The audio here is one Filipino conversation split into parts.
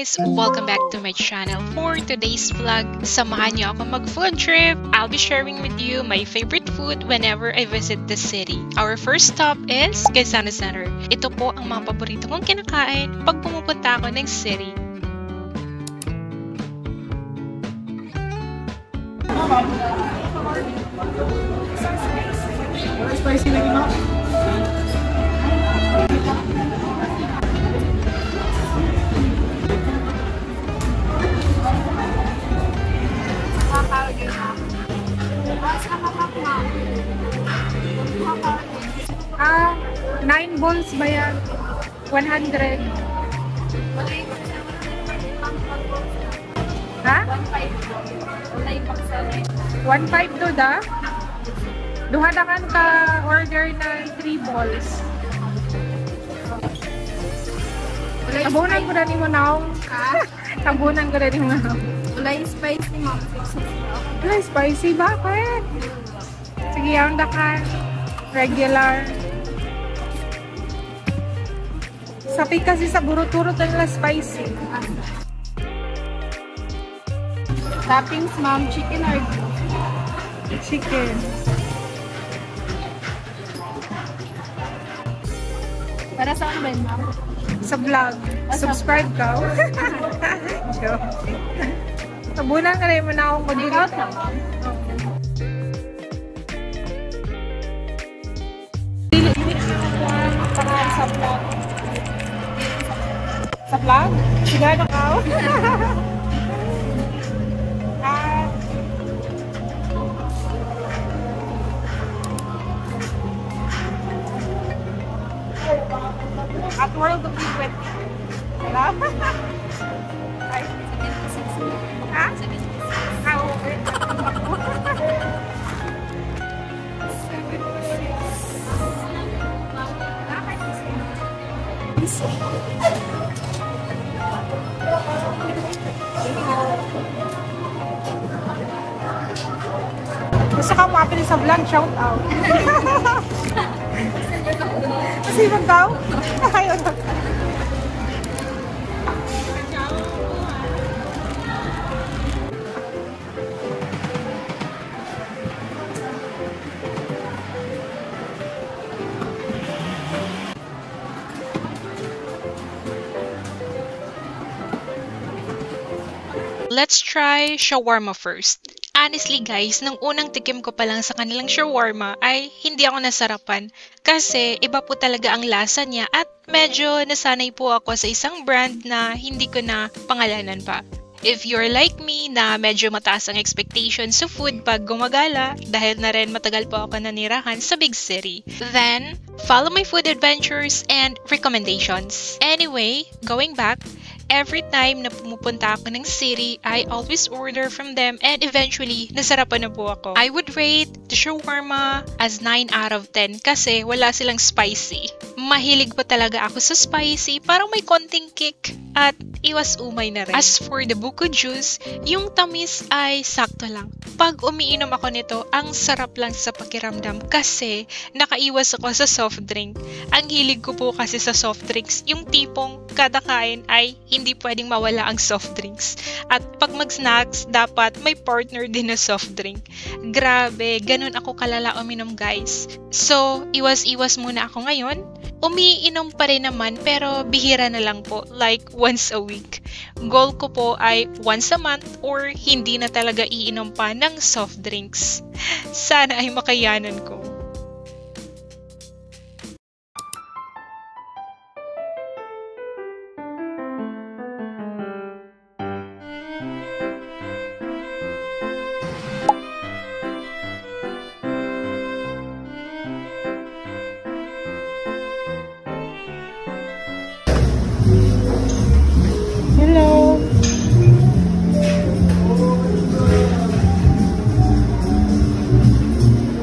guys! Welcome back to my channel. For today's vlog, samahan niyo ako mag-food trip. I'll be sharing with you my favorite food whenever I visit the city. Our first stop is Quezon Center. Ito po ang mga paborito kong kinakain pag pumupunta ako ng city. Spicy lagi mo? Ah, 9 balls ba yan? 100. Ha? 1.5 to da? Duha na kan ka order na 3 balls. Tabunan ko na ni mo now. Tabunan ko na ni mo now. Ulay spicy, ma'am. Ulay spicy? Bakit? Sige, ang dakan. Regular. Sabi kasi sa burot-burot na nila spicy. Toppings, ma'am. Chicken or Chicken. para sa ano ba yun, ma'am? Sa vlog. Subscribe ka. Tabunan ka rin mo na akong Take out na, ma'am. Sa vlog. Sa vlog? Sigado ka. At World of Liquid. Wala? Ay. Ha? Ah, okay. Gusto ka mapili sa vlog, shout out. Kasi magkaw? Ayaw na. Let's try shawarma first. Honestly guys, nung unang tikim ko pa lang sa kanilang shawarma ay hindi ako nasarapan kasi iba po talaga ang lasa niya at medyo nasanay po ako sa isang brand na hindi ko na pangalanan pa. If you're like me na medyo mataas ang expectations sa food pag gumagala dahil na rin matagal po ako nanirahan sa big city, then follow my food adventures and recommendations. Anyway, going back, every time na pumupunta ako ng city, I always order from them and eventually, nasarapan na po ako. I would rate the shawarma as 9 out of 10 kasi wala silang spicy. Mahilig po talaga ako sa spicy, parang may konting kick at iwas umay na rin. As for the buko juice, yung tamis ay sakto lang. Pag umiinom ako nito, ang sarap lang sa pakiramdam kasi nakaiwas ako sa soft drink. Ang hilig ko po kasi sa soft drinks, yung tipong kada kain ay hindi pwedeng mawala ang soft drinks. At pag mag-snacks, dapat may partner din na soft drink. Grabe, ganun ako kalala uminom guys. So, iwas-iwas muna ako ngayon. Umiinom pa rin naman pero bihira na lang po, like once a week. Goal ko po ay once a month or hindi na talaga iinom pa ng soft drinks. Sana ay makayanan ko. Hello.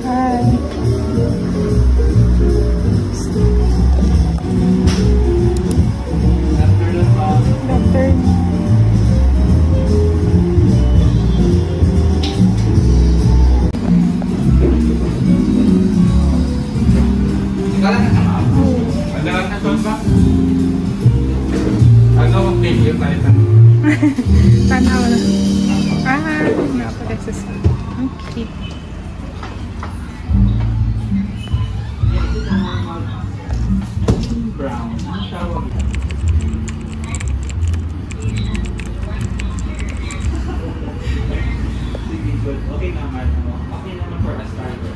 Hi. Doctor. Tanaw na. Napaka sa. Okay. Okay naman. Okay naman for a starter.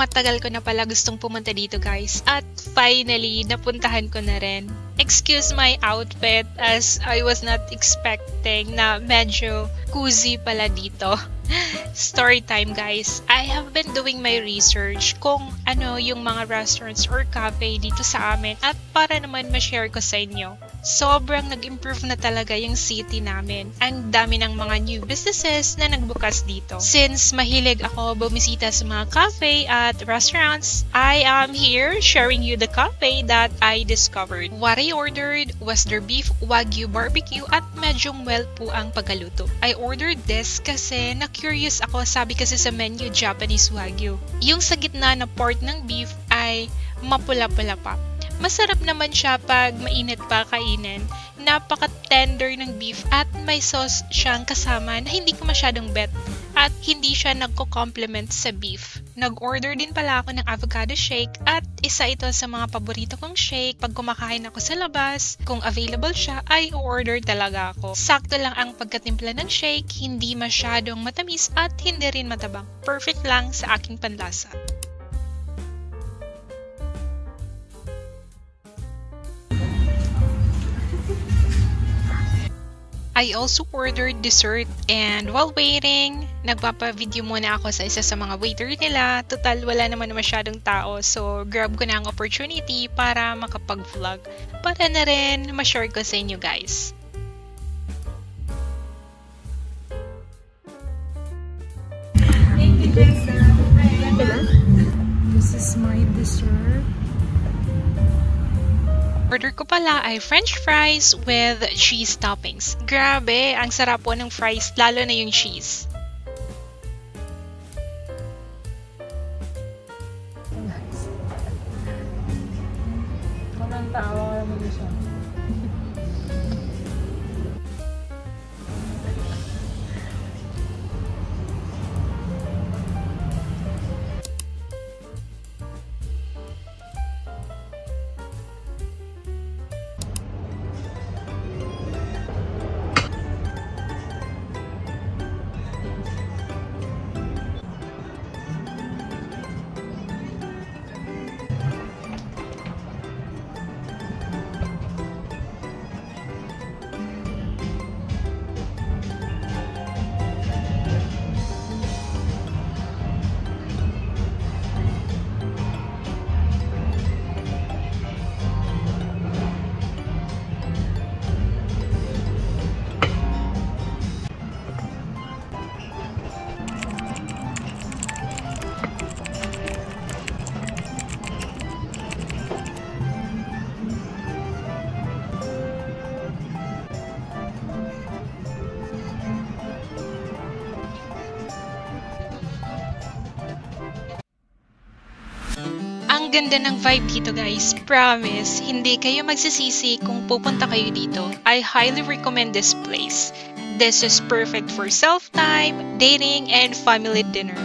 Matagal ko na pala gustong pumunta dito guys at finally napuntahan ko na rin. Excuse my outfit as I was not expecting na medyo cozy pala dito. Story time guys. I have been doing my research kung ano yung mga restaurants or cafe dito sa amin at para naman ma-share ko sa inyo. Sobrang nag-improve na talaga yung city namin. Ang dami ng mga new businesses na nagbukas dito. Since mahilig ako bumisita sa mga cafe at restaurants, I am here sharing you the cafe that I discovered. What I ordered was their beef wagyu barbecue at medyong well po ang pagkaluto. I ordered this kasi na-curious ako, sabi kasi sa menu Japanese wagyu. Yung sa gitna na part ng beef ay mapula-pula pa. Masarap naman siya pag mainit pa kainin. Napaka-tender ng beef at may sauce siyang kasama na hindi ko masyadong bet at hindi siya nagko-complement sa beef. Nag-order din pala ako ng avocado shake at isa ito sa mga paborito kong shake pag kumakain ako sa labas. Kung available siya ay order talaga ako. Sakto lang ang pagkatimpla ng shake, hindi masyadong matamis at hindi rin matabang. Perfect lang sa aking panlasa. I also ordered dessert and while waiting, nagpapa-video muna ako sa isa sa mga waiter nila. Total, wala naman masyadong tao so grab ko na ang opportunity para makapag-vlog. Para na rin ma-share ko sa inyo guys. Thank you, Jessica. This is my dessert. Order ko pala ay french fries with cheese toppings. Grabe, ang sarap po ng fries, lalo na yung cheese. Walang tawa mo siya. Ang ganda ng vibe dito guys. Promise, hindi kayo magsisisi kung pupunta kayo dito. I highly recommend this place. This is perfect for self-time, dating, and family dinner.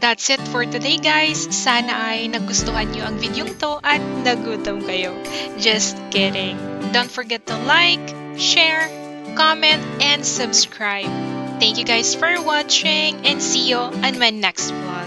That's it for today guys. Sana ay nagustuhan nyo ang videong to at nagutom kayo. Just kidding. Don't forget to like, share, comment, and subscribe. Thank you guys for watching and see you on my next vlog.